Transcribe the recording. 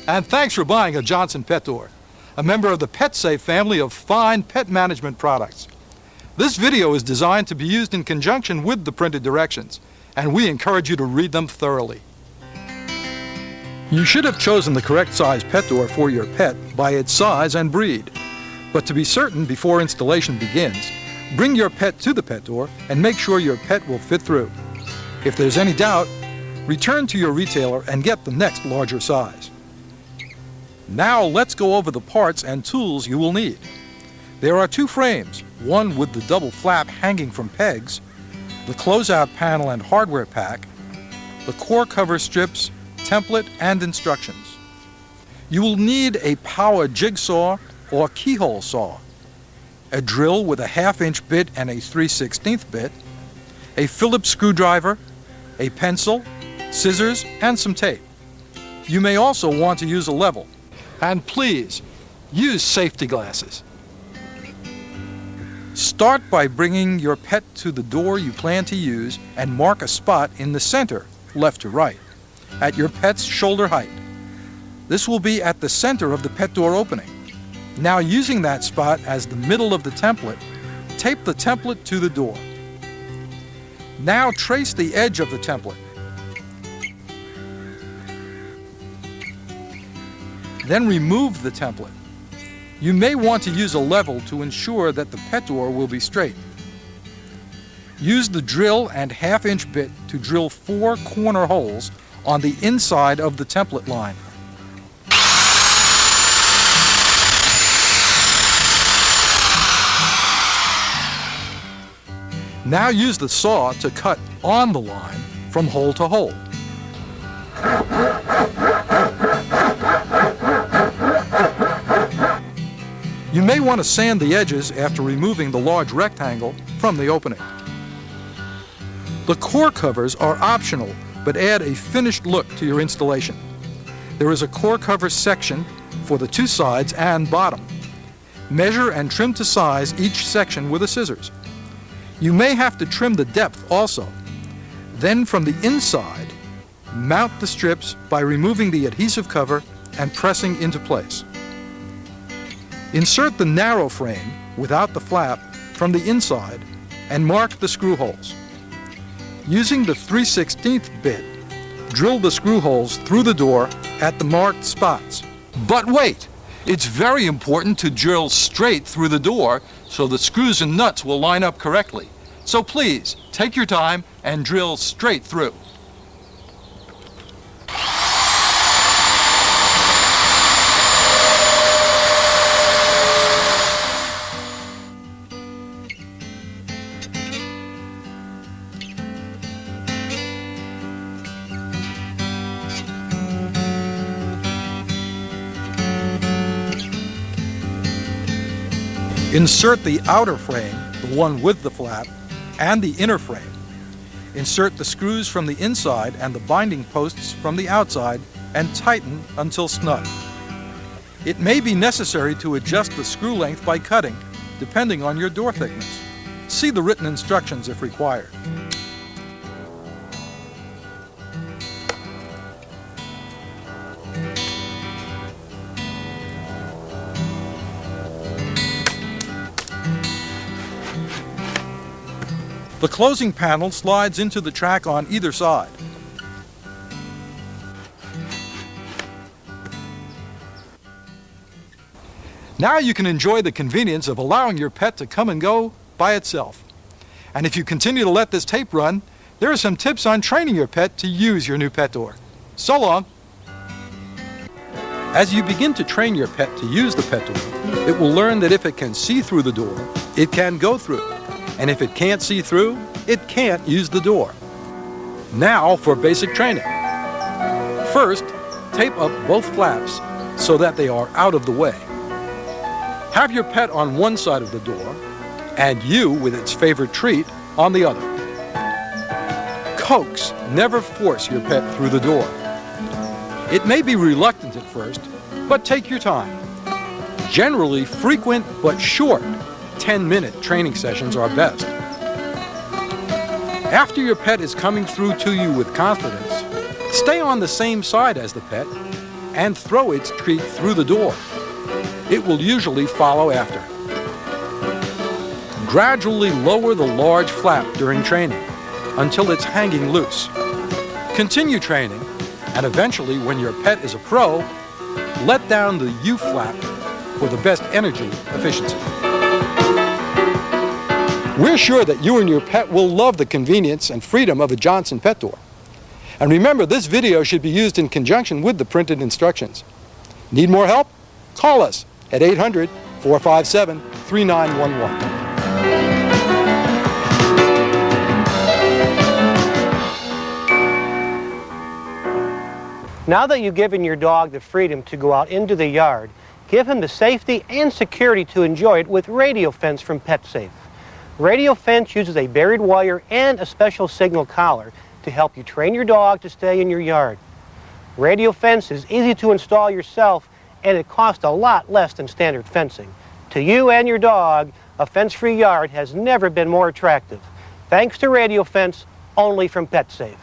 And thanks for buying a Johnson Pet Door, a member of the PetSafe family of fine pet management products. This video is designed to be used in conjunction with the printed directions, and we encourage you to read them thoroughly. You should have chosen the correct size pet door for your pet by its size and breed. But to be certain before installation begins, bring your pet to the pet door and make sure your pet will fit through. If there's any doubt, return to your retailer and get the next larger size. Now let's go over the parts and tools you will need. There are two frames, one with the double flap hanging from pegs, the closeout panel and hardware pack, the core cover strips, template, and instructions. You will need a power jigsaw or keyhole saw, a drill with a 1/2-inch bit and a 3/16 bit, a Phillips screwdriver, a pencil, scissors, and some tape. You may also want to use a level. And please, use safety glasses. Start by bringing your pet to the door you plan to use and mark a spot in the center, left to right, at your pet's shoulder height. This will be at the center of the pet door opening. Now, using that spot as the middle of the template, tape the template to the door. Now trace the edge of the template. Then remove the template. You may want to use a level to ensure that the pet door will be straight. Use the drill and 1/2-inch bit to drill 4 corner holes on the inside of the template line. Now use the saw to cut on the line from hole to hole. You may want to sand the edges after removing the large rectangle from the opening. The core covers are optional, but add a finished look to your installation. There is a core cover section for the 2 sides and bottom. Measure and trim to size each section with the scissors. You may have to trim the depth also. Then from the inside, mount the strips by removing the adhesive cover and pressing into place. Insert the narrow frame, without the flap, from the inside and mark the screw holes. Using the 3/16 bit, drill the screw holes through the door at the marked spots. But wait! It's very important to drill straight through the door so the screws and nuts will line up correctly. So please, take your time and drill straight through. Insert the outer frame, the one with the flap, and the inner frame. Insert the screws from the inside and the binding posts from the outside and tighten until snug. It may be necessary to adjust the screw length by cutting, depending on your door thickness. See the written instructions if required. The closing panel slides into the track on either side. Now you can enjoy the convenience of allowing your pet to come and go by itself. And if you continue to let this tape run, there are some tips on training your pet to use your new pet door. So long! As you begin to train your pet to use the pet door, it will learn that if it can see through the door, it can go through. And if it can't see through, it can't use the door. Now for basic training. First, tape up both flaps so that they are out of the way. Have your pet on one side of the door and you with its favorite treat on the other. Coax, never force your pet through the door. It may be reluctant at first, but take your time. Generally, frequent but short 10-minute training sessions are best. After your pet is coming through to you with confidence, stay on the same side as the pet and throw its treat through the door. It will usually follow after. Gradually lower the large flap during training until it's hanging loose. Continue training, and eventually, when your pet is a pro, let down the U flap for the best energy efficiency. We're sure that you and your pet will love the convenience and freedom of a Johnson pet door. And remember, this video should be used in conjunction with the printed instructions. Need more help? Call us at 800-457-3911. Now that you've given your dog the freedom to go out into the yard, give him the safety and security to enjoy it with Radio Fence from PetSafe. Radio Fence uses a buried wire and a special signal collar to help you train your dog to stay in your yard. Radio Fence is easy to install yourself, and it costs a lot less than standard fencing. To you and your dog, a fence-free yard has never been more attractive. Thanks to Radio Fence, only from PetSafe.